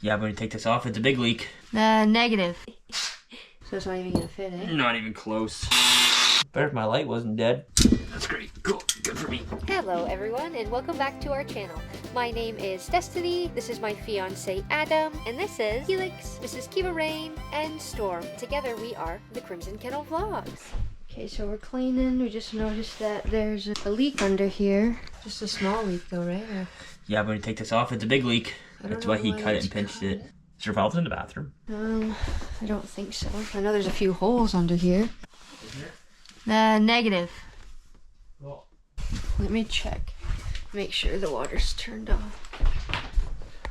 Yeah, I'm gonna take this off. It's a big leak. Negative. So it's not even gonna fit, eh? Not even close. Better if my light wasn't dead. That's great. Cool. Good for me. Hello everyone and welcome back to our channel. My name is Destiny, this is my fiance Adam, and this is Helix, this is Kiva Rain, and Storm. Together we are the Crimson Kennel Vlogs. Okay, so we're cleaning. We just noticed that there's a leak under here. Just a small leak though, right? Yeah, I'm gonna take this off. It's a big leak. That's why he cut it and pinched it. Is there valves in the bathroom? I don't think so. I know there's a few holes under here. Negative. Cool. Let me check. Make sure the water's turned off.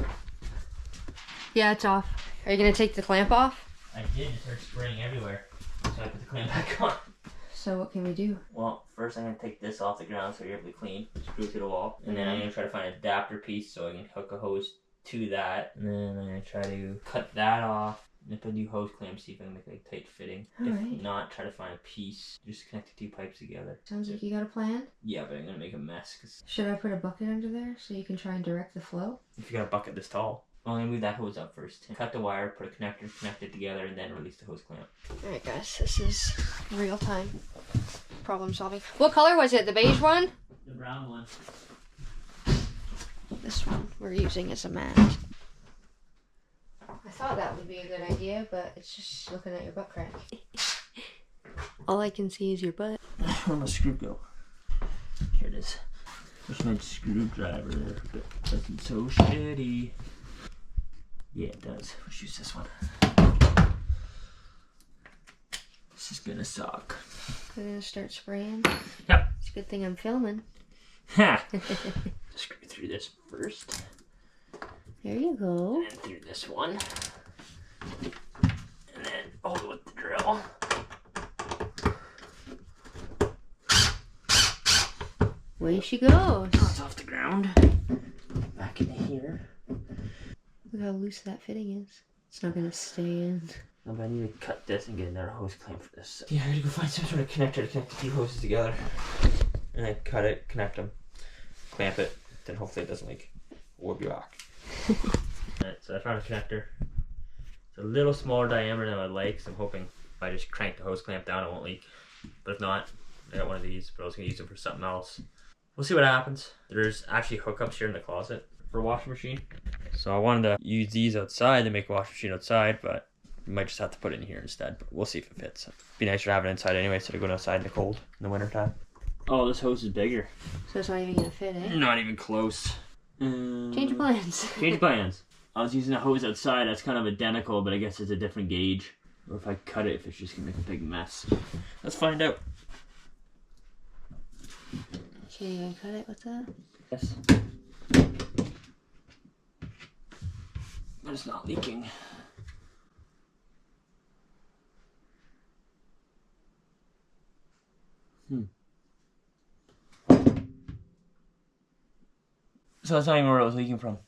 Yeah, it's off. Are you gonna take the clamp off? I did. It started spraying everywhere. So I put the clamp back on. So what can we do? Well, first I'm gonna take this off the ground so you're able to clean. Screw it to the wall. And then I'm gonna try to find an adapter piece so I can hook a hose to that. And then I'm gonna try to cut that off. And put a new hose clamp, see if I can make a tight fitting. If not, try to find a piece. Just connect the two pipes together. Sounds like you got a plan. Yeah, but I'm gonna make a mess. Should I put a bucket under there so you can try and direct the flow? If you got a bucket this tall. Well, I'm gonna move that hose up first. Cut the wire, put a connector, connect it together, and then release the hose clamp. Alright guys, this is real time problem solving. What color was it? The beige one? The brown one. This one we're using as a mat. I thought that would be a good idea, but it's just looking at your butt crack. All I can see is your butt. Where'd my screw go? Here it is. There's my screwdriver, but it doesn't so steady. Yeah, it does. Let's use this one. This is gonna suck. I'm gonna start spraying. Yep. It's a good thing I'm filming. Ha! Screw through this first. There you go. And then through this one. And then hold it with the drill. Away she goes. Oh, it's off the ground. Back in here. Look how loose that fitting is. It's not gonna stay in. No, but I need to cut this and get another hose clamp for this. Yeah, I gotta go find some sort of connector to connect the two hoses together. And then cut it, connect them, clamp it, then hopefully it doesn't leak. We'll be back. Alright, so I found a connector. It's a little smaller diameter than I'd like, so I'm hoping if I just crank the hose clamp down it won't leak. But if not, I got one of these, but I was gonna use it for something else. We'll see what happens. There's actually hookups here in the closet for a washing machine. So I wanted to use these outside to make a washing machine outside, but we might just have to put it in here instead. But we'll see if it fits. It'd be nicer to have it inside anyway instead of going outside in the cold in the winter time. Oh, this hose is bigger. So it's not even gonna fit, eh? Not even close. Change plans. Change plans. I was using a hose outside that's kind of identical, but I guess it's a different gauge. Or if I cut it, if it's just gonna make a big mess. Let's find out. Okay, you gonna cut it with that? Yes. But it's not leaking. So that's not even where it was leaking from.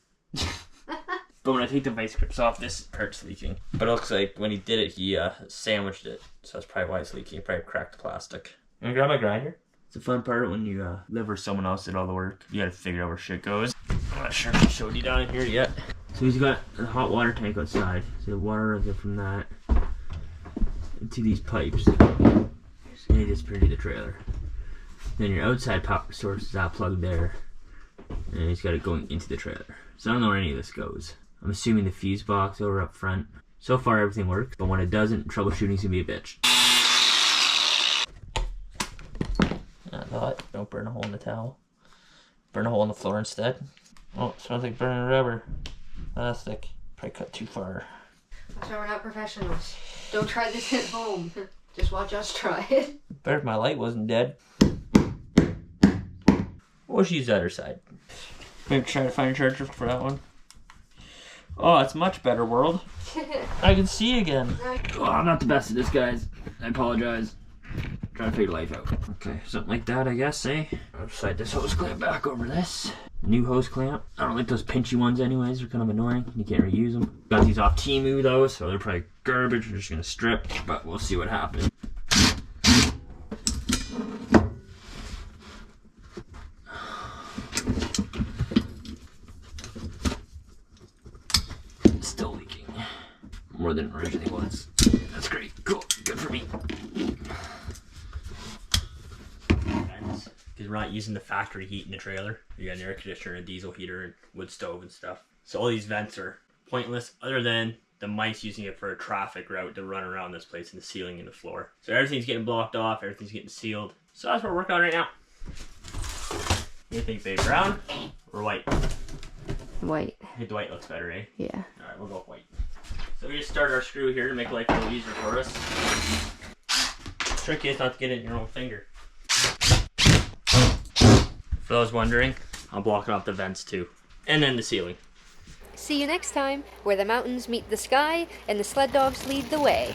But when I take the vice grips off, this part's leaking. But it looks like when he did it, he sandwiched it. So that's probably why it's leaking. He probably cracked the plastic. You wanna grab my grinder? It's the fun part when you live where someone else did all the work. You gotta figure out where shit goes. I'm not sure if I showed you down in here yet. So he's got a hot water tank outside. So the water runs from that into these pipes. And he just put it in the trailer. Then your outside power source is plugged there. And he's got it going into the trailer. So I don't know where any of this goes. I'm assuming the fuse box over up front. So far everything works, but when it doesn't, troubleshooting's gonna be a bitch. Not hot. Don't burn a hole in the towel. Burn a hole in the floor instead. Oh, it smells like burning rubber. Plastic. Probably cut too far. That's why we're not professionals. Don't try this at home. Just watch us try it. Better if my light wasn't dead. We'll use the other side. Maybe try to find a charger for that one. Oh, it's much better, world. I can see again. Oh, I'm not the best at this, guys. I apologize. Trying to figure life out. Okay, something like that, I guess, eh? I'll slide this hose clamp back over this. New hose clamp. I don't like those pinchy ones anyways. They're kind of annoying. You can't reuse them. Got these off Temu though, so they're probably garbage. We're just gonna strip, but we'll see what happens. more than it originally was. That's great. Cool. Good for me. Because we're not using the factory heat in the trailer. You got an air conditioner, a diesel heater, and wood stove and stuff. So all these vents are pointless other than the mice using it for a traffic route to run around this place and the ceiling and the floor. So everything's getting blocked off, everything's getting sealed. So that's what we're working on right now. What do you think, babe? Brown or white? White. I think the white looks better, eh? Yeah. Alright, we'll go with white. So we just start our screw here to make life a little easier for us. The trick is not to get it in your own finger. For those wondering, I'm blocking off the vents too. And then the ceiling. See you next time, where the mountains meet the sky and the sled dogs lead the way.